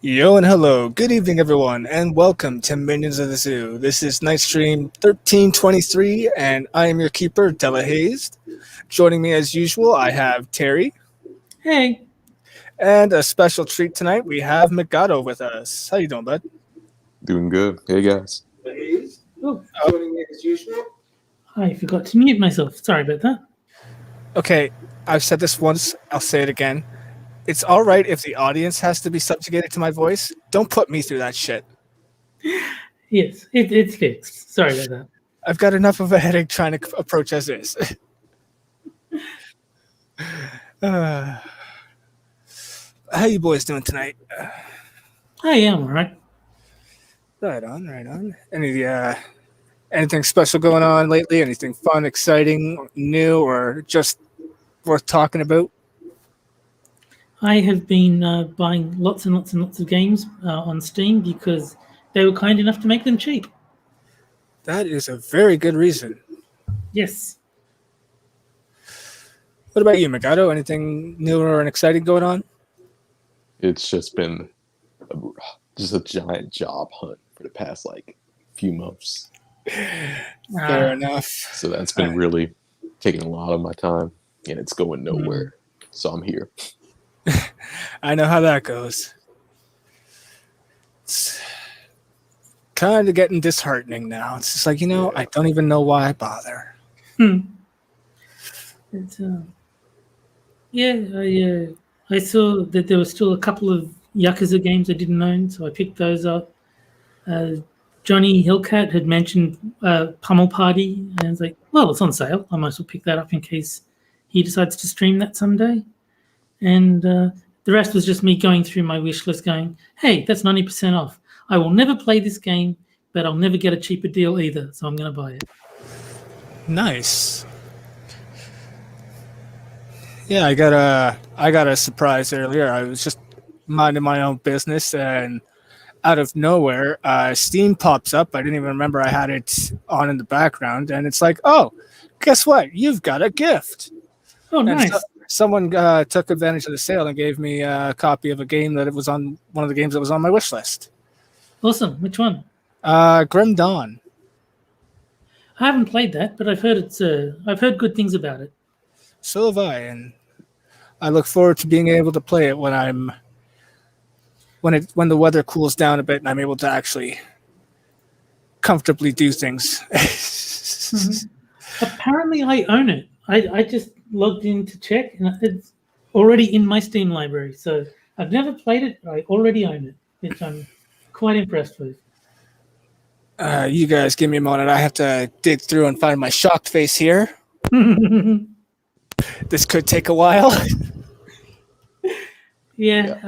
Yo and hello, good evening everyone, and welcome to Minions of the Zoo. This is Night Stream 1323, and I am your keeper, Delahazed. Joining me as usual, I have Terry. Hey. And a special treat tonight, we have Megato with us. How you doing, bud? Doing good. Hey, guys. Oh, joining me as usual. I forgot to mute myself. Sorry about that. Okay, I've said this once, I'll say it again. It's all right if the audience has to be subjugated to my voice. Don't put me through that shit. Yes, it's fixed. Sorry about that. I've got enough of a headache trying to approach as is. How you boys doing tonight? I am all right. Right on. Anything special going on lately? Anything fun, exciting, new, or just worth talking about? I have been buying lots and lots and lots of games on Steam because they were kind enough to make them cheap. That is a very good reason. Yes. What about you, Megato? Anything new or exciting going on? It's just been a giant job hunt for the past few months. Fair enough. So that's been really taking a lot of my time, and it's going nowhere. So I'm here. I know how that goes. It's kind of getting disheartening now. It's just like, I don't even know why I bother. It's, I saw that there were still a couple of Yakuza games I didn't own, so I picked those up. Johnny Hillcat had mentioned Pummel Party, and I was like, well, it's on sale. I might as well pick that up in case he decides to stream that someday. And the rest was just me going through my wish list going, hey, that's 90% off. I will never play this game, but I'll never get a cheaper deal either, so I'm going to buy it. Nice. Yeah, I got a surprise earlier. I was just minding my own business, and out of nowhere, Steam pops up. I didn't even remember I had it on in the background, and it's like, oh, guess what? You've got a gift. Oh, nice. Someone took advantage of the sale and gave me a copy of a game that it was on one of the games that was on my wish list. Awesome. Which one? Grim Dawn. I haven't played that, but I've heard good things about it. So have I, and I look forward to being able to play it when the weather cools down a bit and I'm able to actually comfortably do things. Apparently, I own it. I just logged in to check, and it's already in my Steam library. So I've never played it, but I already own it, which I'm quite impressed with. You guys give me a moment. I have to dig through and find my shocked face here. This could take a while. Yeah.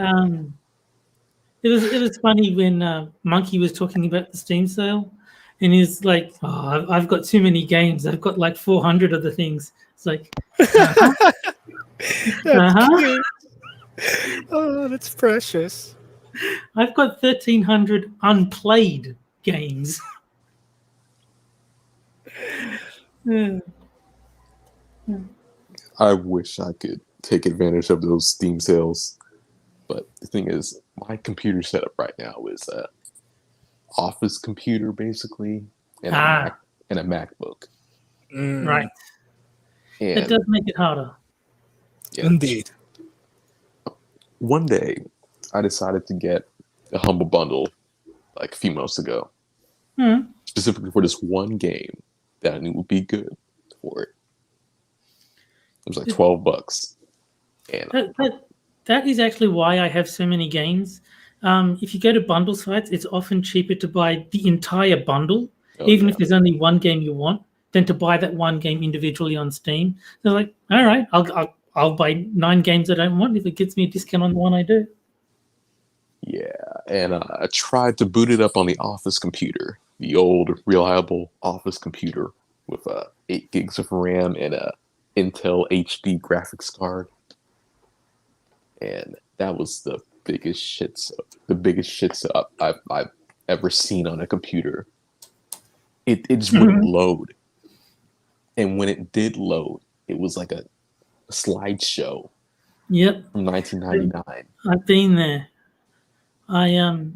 It was funny when Monkey was talking about the Steam sale, and he's like, "Oh, I've got too many games. I've got like 400 of the things." It's like, Oh, that's precious. I've got 1,300 unplayed games. I wish I could take advantage of those Steam sales, but the thing is, my computer setup right now is a office computer basically, and a MacBook. Right. And It does make it harder. yeah, Indeed. one day, I decided to get a Humble Bundle like a few months ago, specifically for this one game that I knew would be good for it. It was like $12, and that is actually why I have so many games. If you go to bundle sites, it's often cheaper to buy the entire bundle, if there's only one game you want, than to buy that one game individually on Steam. They're like, all right, I'll buy 9 games I don't want if it gets me a discount on the one I do. Yeah, and I tried to boot it up on the office computer, the old reliable office computer with 8 gigs of RAM and a Intel HD graphics card, and that was the biggest shit I've ever seen on a computer. It just wouldn't load, and when it did load, it was like a slideshow. Yep. From 1999. I've been there. I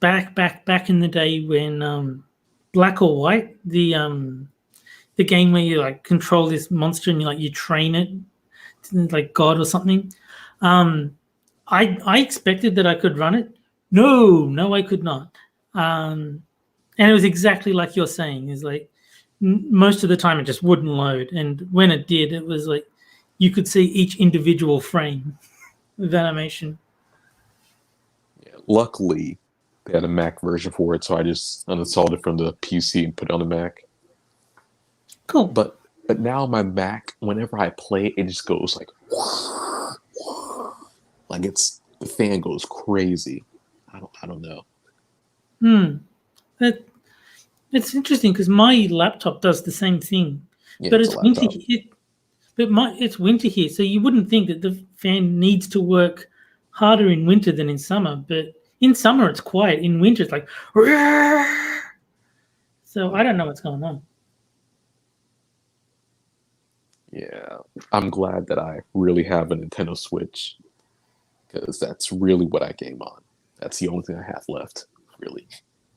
back in the day when Black or White, the game where you like control this monster and you train it like God or something. I expected that I could run it. No, I could not. And it was exactly like you're saying. Is like most of the time it just wouldn't load, and when it did, it was like you could see each individual frame of animation. Yeah, luckily, they had a Mac version for it, so I just uninstalled it from the PC and put it on the Mac. Cool. But now my Mac, whenever I play it, it just goes like the fan goes crazy. I don't know. It's interesting because my laptop does the same thing, Yeah, but it's it's a winter. laptop. It's winter here, so you wouldn't think that the fan needs to work harder in winter than in summer. But in summer it's quiet. In winter it's like, so I don't know what's going on. Yeah, I'm glad that I really have a Nintendo Switch, because that's really what I game on. That's the only thing I have left, really,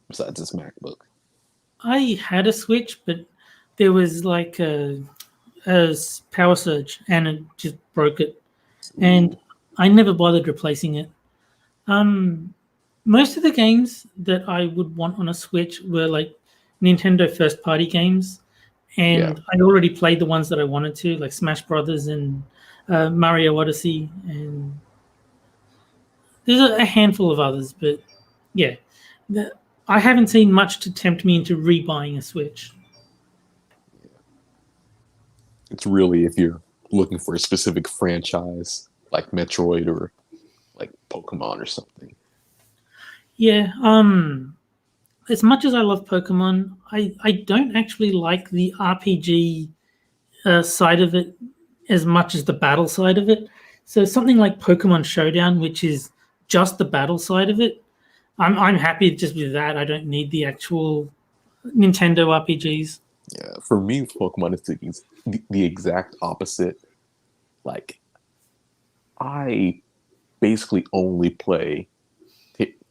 besides this MacBook. I had a Switch, but there was like a power surge, and it just broke it, and I never bothered replacing it. Most of the games that I would want on a Switch were like Nintendo first party games, and Yeah. I already played the ones that I wanted to, like Smash Brothers and Mario Odyssey, and there's a handful of others, but yeah, I haven't seen much to tempt me into rebuying a Switch. It's really if you're looking for a specific franchise, like Metroid or like Pokemon or something. Yeah, as much as I love Pokemon, I don't actually like the RPG side of it as much as the battle side of it. So something like Pokemon Showdown, which is just the battle side of it, I'm happy just with that. I don't need the actual Nintendo RPGs. Yeah, for me, with Pokemon, it's the exact opposite. Like, I basically only play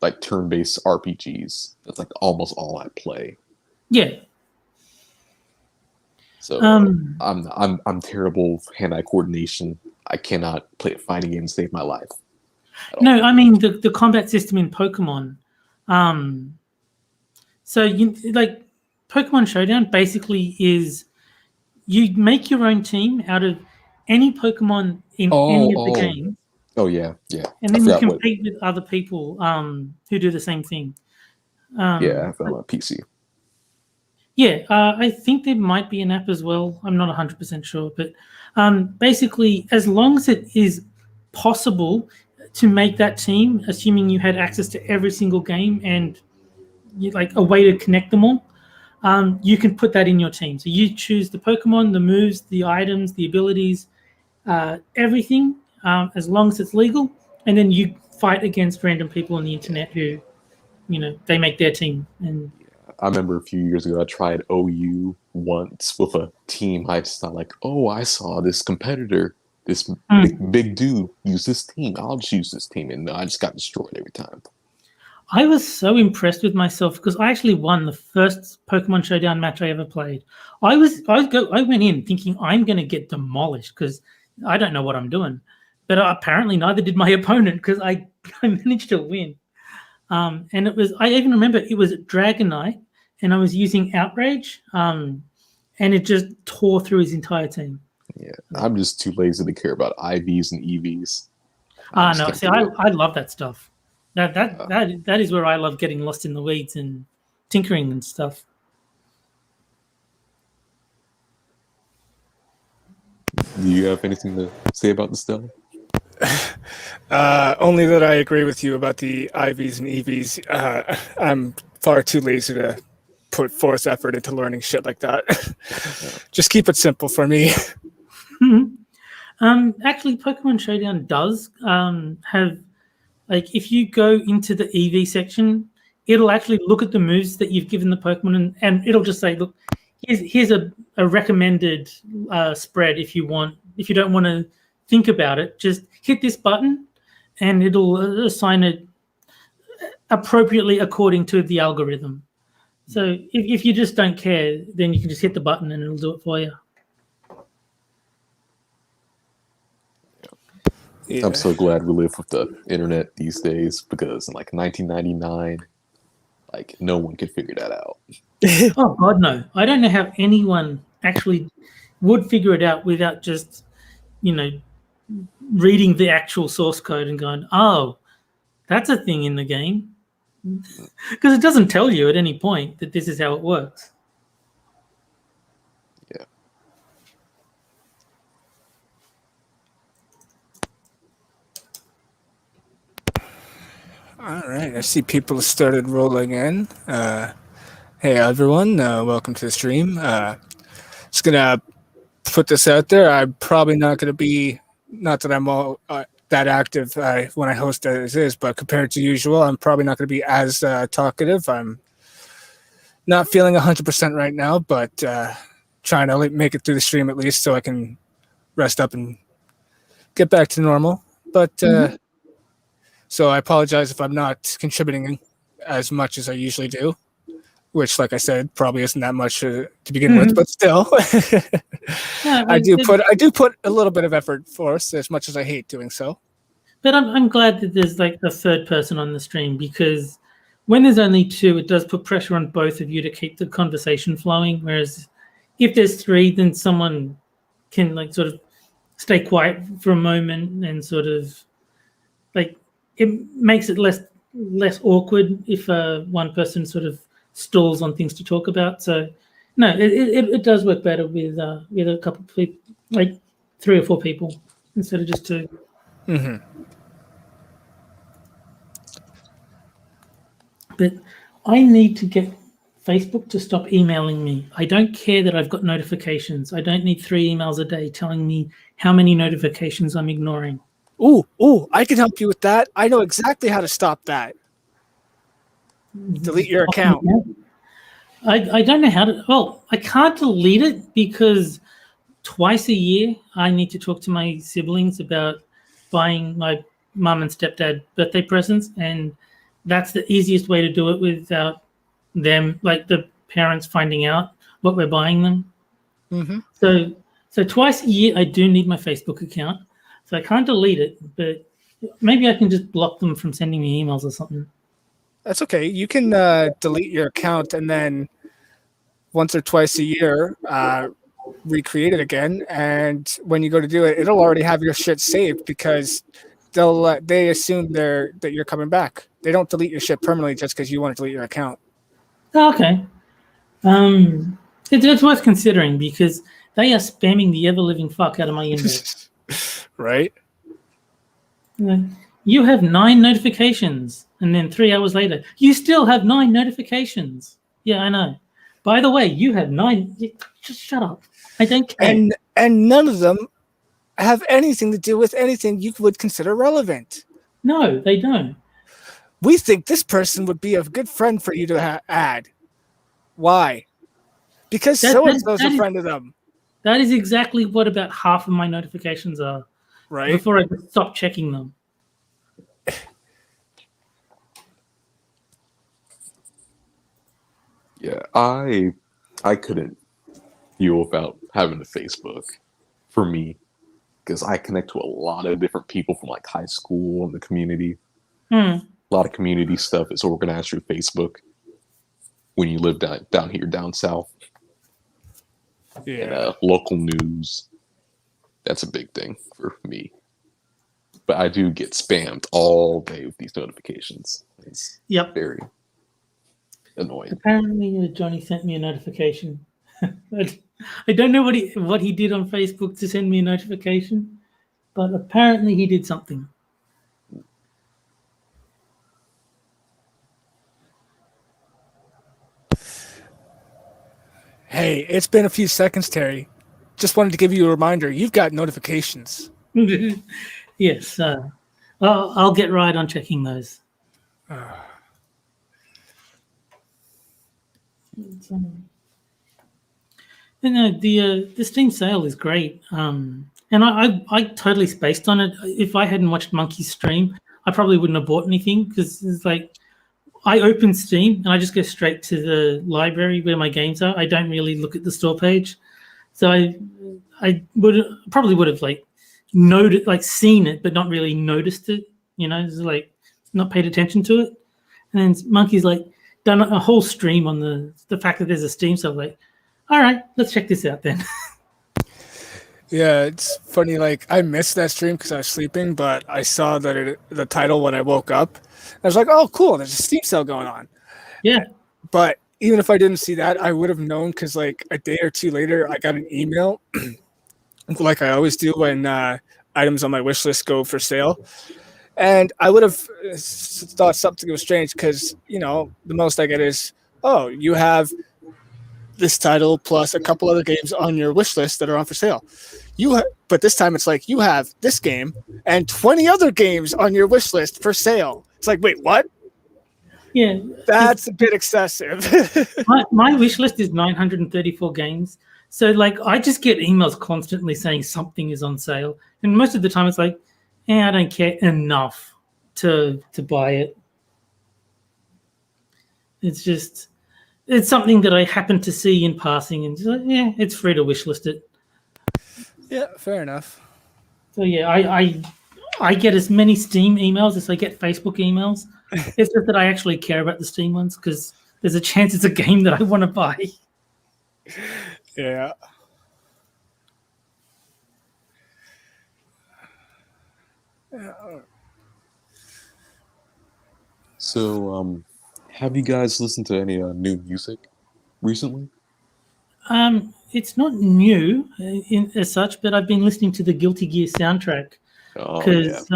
like turn-based RPGs. That's like almost all I play. Yeah. So I'm terrible with hand-eye coordination. I cannot play a fighting game to save my life. No, I mean the combat system in Pokemon. So you like Pokemon Showdown basically is you make your own team out of any Pokemon in any of the games. Oh yeah. And then you compete with other people who do the same thing. Yeah, I have that on PC. Yeah, I think there might be an app as well. I'm not 100% sure, but basically, as long as it is possible to make that team, assuming you had access to every single game and like a way to connect them all, you can put that in your team. So you choose the Pokemon, the moves, the items, the abilities, everything, as long as it's legal, and then you fight against random people on the internet who, they make their team. And I remember a few years ago I tried OU once with a team. I just thought like, oh, I saw this competitor, this big dude use this team. I'll just use this team, and I just got destroyed every time. I was so impressed with myself because I actually won the first Pokemon Showdown match I ever played. I went in thinking I'm going to get demolished because I don't know what I'm doing, but apparently neither did my opponent because I managed to win. And I even remember it was Dragonite, and I was using Outrage, and it just tore through his entire team. Yeah, I'm just too lazy to care about IVs and EVs. No, see, I love that stuff. That is where I love getting lost in the weeds and tinkering and stuff. Do you have anything to say about this, Stella? Only that I agree with you about the IVs and EVs. I'm far too lazy to put force effort into learning shit like that. Just keep it simple for me. Actually, Pokemon Showdown does have, like, if you go into the EV section, it'll actually look at the moves that you've given the Pokemon, and it'll just say, look, here's a recommended spread if you don't want to think about it, just hit this button and it'll assign appropriately according to the algorithm. So if you just don't care, then you can just hit the button and it'll do it for you. Yeah. I'm so glad we live with the internet these days, because in like 1999, like no one could figure that out. Oh God, no! I don't know how anyone actually would figure it out without just, reading the actual source code and going, "Oh, that's a thing in the game," because it doesn't tell you at any point that this is how it works. Yeah. All right, I see people started rolling in. Hey everyone, welcome to the stream. Just gonna put this out there. I'm probably not gonna be, not that I'm all that active when I host as is, but compared to usual, I'm probably not gonna be as talkative. I'm not feeling 100% right now, but trying to make it through the stream at least so I can rest up and get back to normal. But so I apologize if I'm not contributing as much as I usually do, which, like I said, probably isn't that much to begin with, but still, Yeah, I do put a little bit of effort forth, as much as I hate doing so. But I'm glad that there's like a third person on the stream, because when there's only two, it does put pressure on both of you to keep the conversation flowing. Whereas if there's three, then someone can like sort of stay quiet for a moment and sort of like, it makes it less awkward if one person sort of stalls on things to talk about. So no, it does work better with a couple of people, like 3 or 4 people instead of just 2. Mm-hmm. But I need to get Facebook to stop emailing me. I don't care that I've got notifications. I don't need 3 emails a day telling me how many notifications I'm ignoring. Ooh, I can help you with that. I know exactly how to stop that. Delete your account. I don't know how to. Well, I can't delete it because twice a year I need to talk to my siblings about buying my mum and stepdad birthday presents, and that's the easiest way to do it without them, like the parents, finding out what we're buying them. Mm-hmm. So twice a year I do need my Facebook account. So I can't delete it, but maybe I can just block them from sending me emails or something. That's okay. You can delete your account and then once or twice a year recreate it again. And when you go to do it, it'll already have your shit saved, because they assume that you're coming back. They don't delete your shit permanently just because you want to delete your account. Oh, okay. It's worth considering, because they are spamming the ever-living fuck out of my inbox. Right? You have 9 notifications, and then 3 hours later, you still have 9 notifications. Yeah, I know. By the way, you have 9. Just shut up. I don't care. And none of them have anything to do with anything you would consider relevant. No, they don't. We think this person would be a good friend for you to add. Why? Because so-and-so's a friend of them. That is exactly what about half of my notifications are. Right? Before I stop checking them. Yeah, I couldn't deal without having a Facebook for me, because I connect to a lot of different people from like high school and the community. A lot of community stuff is organized through Facebook when you live down here, down south. Yeah. And local news. That's a big thing for me. But I do get spammed all day with these notifications. It's very annoying. Apparently, Johnny sent me a notification. I don't know what he did on Facebook to send me a notification, but apparently he did something. Hey, it's been a few seconds, Terry. Just wanted to give you a reminder. You've got notifications. Yes. I'll get right on checking those. The Steam sale is great. And I totally spaced on it. If I hadn't watched Monkey's stream, I probably wouldn't have bought anything, because it's like, I open Steam and I just go straight to the library where my games are. I don't really look at the store page. So I probably would have like noted, like seen it, but not really noticed it. Just like not paid attention to it. And then Monkey's like done a whole stream on the fact that there's a Steam sale. Like, all right, let's check this out then. Yeah, it's funny. Like I missed that stream because I was sleeping, but I saw that the title when I woke up. I was like, "Oh, cool! There's a Steam sale going on." Yeah. But even if I didn't see that, I would have known because like a day or two later, I got an email, like I always do when items on my wish list go for sale, and I would have thought something was strange because the most I get is, "Oh, you have this title plus a couple other games on your wish list that are on for sale." But this time it's like you have this game and 20 other games on your wish list for sale. It's like, wait, what? Yeah, that's a bit excessive. my wish list is 934 games, so like I just get emails constantly saying something is on sale, and most of the time it's like, I don't care enough to buy it. It's something that I happen to see in passing, and just like, it's free to wish list it. Yeah, fair enough. So yeah, I get as many Steam emails as I get Facebook emails. It's just that I actually care about the Steam ones because there's a chance it's a game that I want to buy. Yeah. So, have you guys listened to any new music recently? It's not new as such, but I've been listening to the Guilty Gear soundtrack because,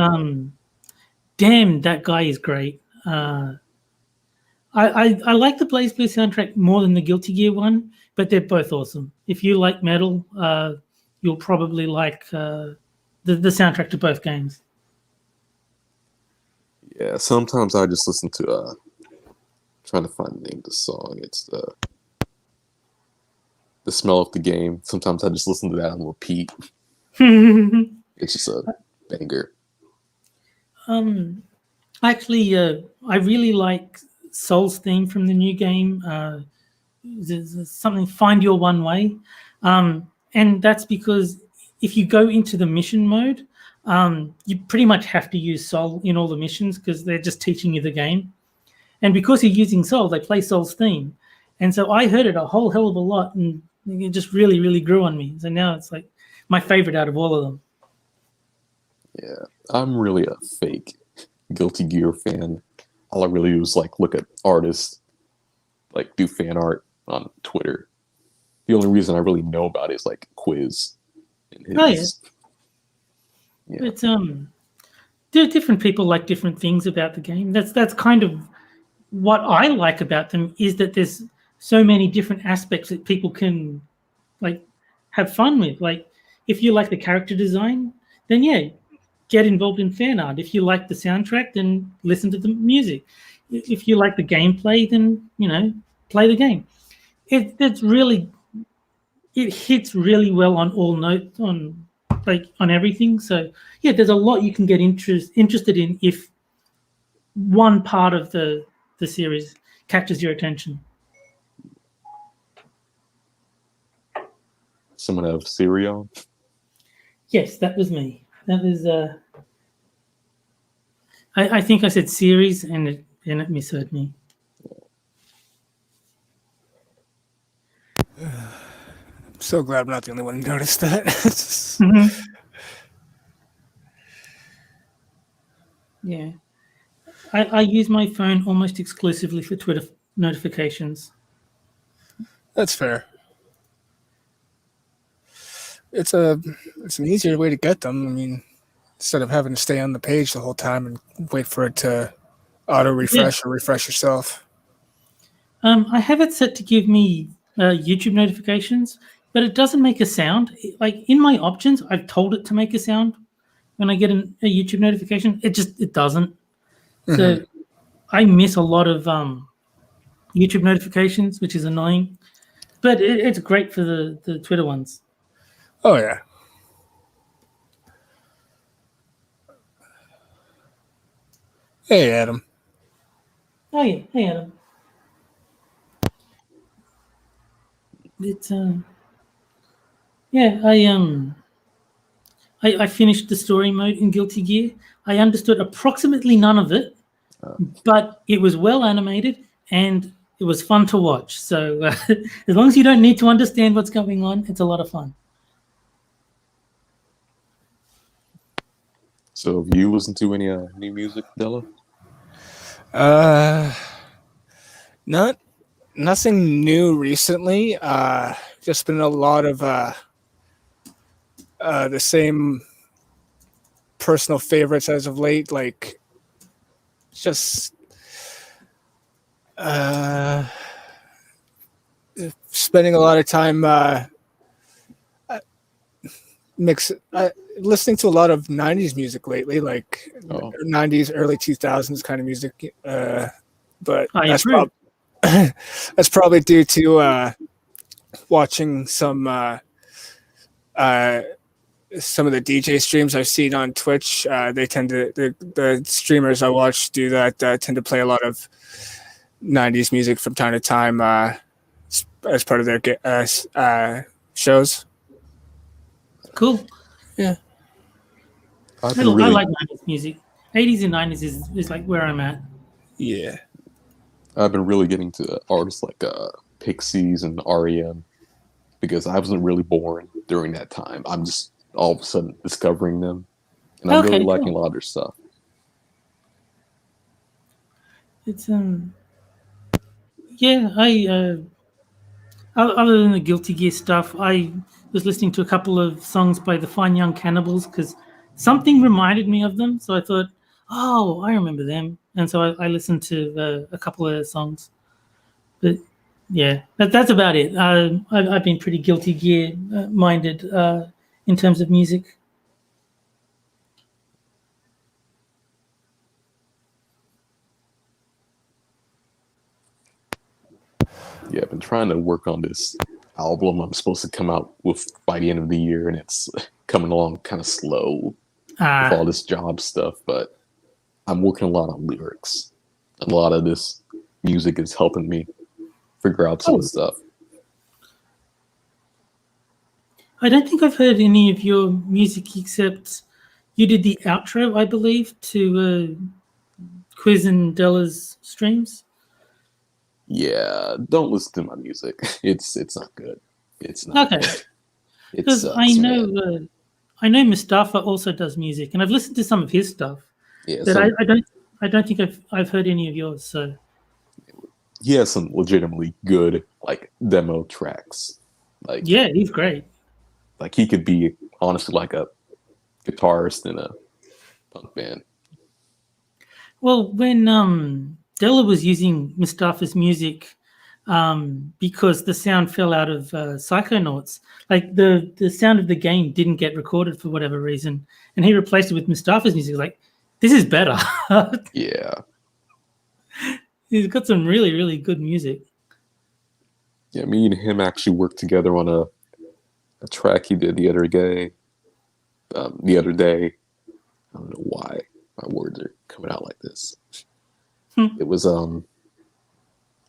damn, that guy is great. I like the Blaze Blue soundtrack more than the Guilty Gear one, but they're both awesome. If you like metal, you'll probably like the soundtrack to both games. Yeah, sometimes I just listen to trying to find the name of the song. It's the smell of the game. Sometimes I just listen to that on repeat. It's just a banger. Actually, I really like Soul's theme from the new game. There's something Find Your One Way, and that's because if you go into the mission mode, you pretty much have to use Soul in all the missions because they're just teaching you the game. And because you're using Soul, they play Soul's theme. And so I heard it a whole hell of a lot, and it just really, really grew on me. So now it's like my favorite out of all of them. Yeah, I'm really a fake Guilty Gear fan. All I really do is like look at artists, like do fan art on Twitter. The only reason I really know about it is like Quiz. Yeah. But different people like different things about the game. That's kind of what I like about them, is that there's so many different aspects that people can like have fun with. Like if you like the character design, then get involved in fan art. If you like the soundtrack, then listen to the music. If you like the gameplay, then play the game. It hits really well on all notes, on everything. So there's a lot you can get interested in if one part of the series catches your attention. Someone have Siri on? Yes, that was me. That was I think I said series and it misheard me. I'm so glad I'm not the only one who noticed that. Mm-hmm. Yeah. I use my phone almost exclusively for Twitter notifications. That's fair. It's an easier way to get them. I mean, instead of having to stay on the page the whole time and wait for it to auto refresh or refresh yourself. I have it set to give me YouTube notifications, but it doesn't make a sound. Like in my options, I've told it to make a sound when I get a YouTube notification. It doesn't. Mm-hmm. So I miss a lot of YouTube notifications, which is annoying. But it's great for the Twitter ones. Oh, yeah. Hey, Adam. Oh yeah, hey Adam. It's yeah, I finished the story mode in Guilty Gear. I understood approximately none of it, Uh, but it was well animated and it was fun to watch. So as long as you don't need to understand what's going on, it's a lot of fun. so have you listened to any new music, Della? Nothing new recently. Just been a lot of the same personal favorites as of late, like just spending a lot of time listening to a lot of 90s music lately, like 90s, early 2000s kind of music. But that's probably due to watching some of the DJ streams I've seen on Twitch. They tend to the streamers I watch do that tend to play a lot of 90s music from time to time as part of their shows. Cool. Yeah. I like 90s music. 80s and 90s is like where I'm at. Yeah. I've been really getting to artists like Pixies and REM because I wasn't really born during that time. I'm just all of a sudden discovering them, and I'm really liking a lot of their stuff. It's yeah, other than the Guilty Gear stuff, I was listening to a couple of songs by the Fine Young Cannibals because something reminded me of them. So I thought, oh, I remember them, and so I listened to a couple of their songs. But yeah, that's about it. I've been pretty Guilty Gear minded in terms of music. Yeah, I've been trying to work on this album I'm supposed to come out with by the end of the year, and it's coming along kind of slow with all this job stuff, but I'm working a lot on lyrics. A lot of this music is helping me figure out some stuff. I don't think I've heard any of your music except you did the outro, I believe, to Quiz and Della's streams. Yeah, don't listen to my music. It's not good. It's not. Okay. Because I know Mustafa also does music, and I've listened to some of his stuff. Yeah, but I don't think I've heard any of yours. So he has some legitimately good like demo tracks. Like yeah, he's great. Like he could be honestly like a guitarist in a punk band. Well, when Della was using Mustafa's music because the sound fell out of Psychonauts, like the sound of the game didn't get recorded for whatever reason, and he replaced it with Mustafa's music. Like, this is better. Yeah. He's got some really, really good music. Yeah, me and him actually worked together on a track he did the other day. I don't know why my words are coming out like this. It was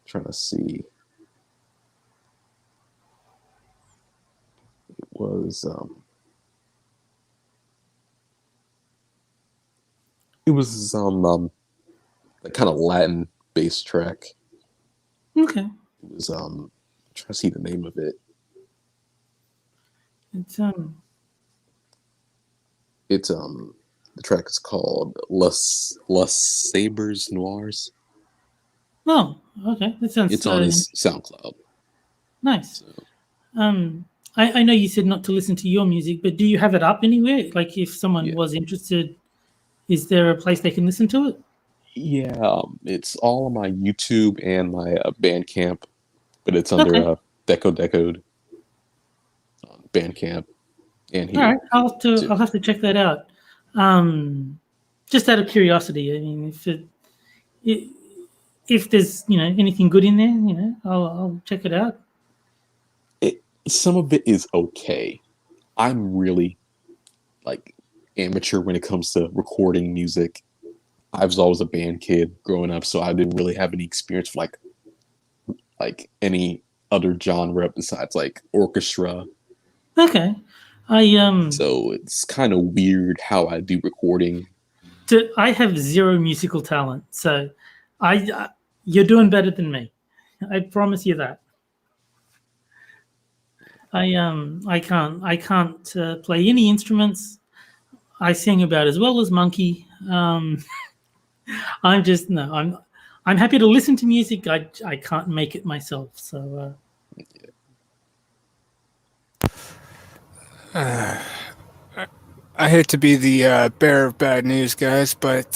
trying to see. It was some a kind of Latin bass track. Okay. It was trying to see the name of it. It's the track is called Les Sabres Noirs. Oh, okay. That sounds. It's on his SoundCloud. Nice. So. I know you said not to listen to your music, but do you have it up anywhere? Like, if someone was interested, is there a place they can listen to it? Yeah, it's all on my YouTube and my Bandcamp, but it's under Decode Bandcamp. And here. All right, I'll have to check that out. Just out of curiosity, I mean, if there's anything good in there, I'll check it out. Some of it is okay. I'm really like amateur when it comes to recording music. I was always a band kid growing up, so I didn't really have any experience with like any other genre besides like orchestra. Okay. So it's kind of weird how I do recording. I have zero musical talent, so you're doing better than me. I promise you that. I can't play any instruments. I sing about as well as Monkey. I'm happy to listen to music. I can't make it myself. So I hate to be the bearer of bad news, guys, but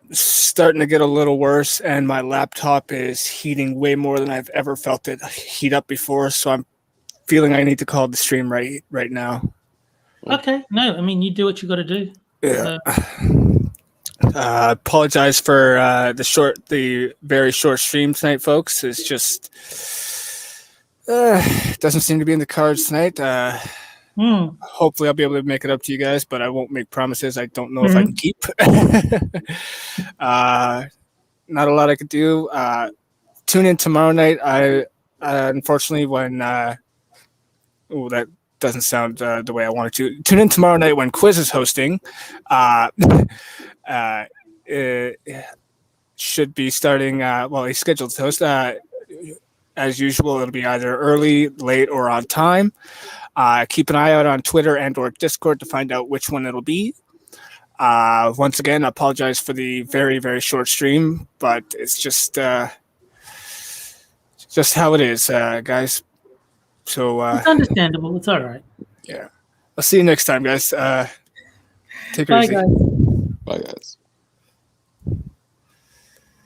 starting to get a little worse, and my laptop is heating way more than I've ever felt it heat up before. So I'm feeling I need to call the stream right now. okay, no, I mean you do what you got to do. Yeah. Apologize for the very short stream tonight, folks. It's just doesn't seem to be in the cards tonight. Hopefully I'll be able to make it up to you guys, but I won't make promises I don't know if I can keep. Not a lot I could do. Tune in tomorrow night. I unfortunately when that doesn't sound the way I wanted to. Tune in tomorrow night when Quiz is hosting. It should be starting. He's scheduled to host. As usual, it'll be either early, late, or on time. Keep an eye out on Twitter and/or Discord to find out which one it'll be. Once again, I apologize for the very, very short stream, but it's just how it is, guys. So it's understandable. It's all right. Yeah. I'll see you next time, guys. Take it Bye, easy. guys. Bye, guys.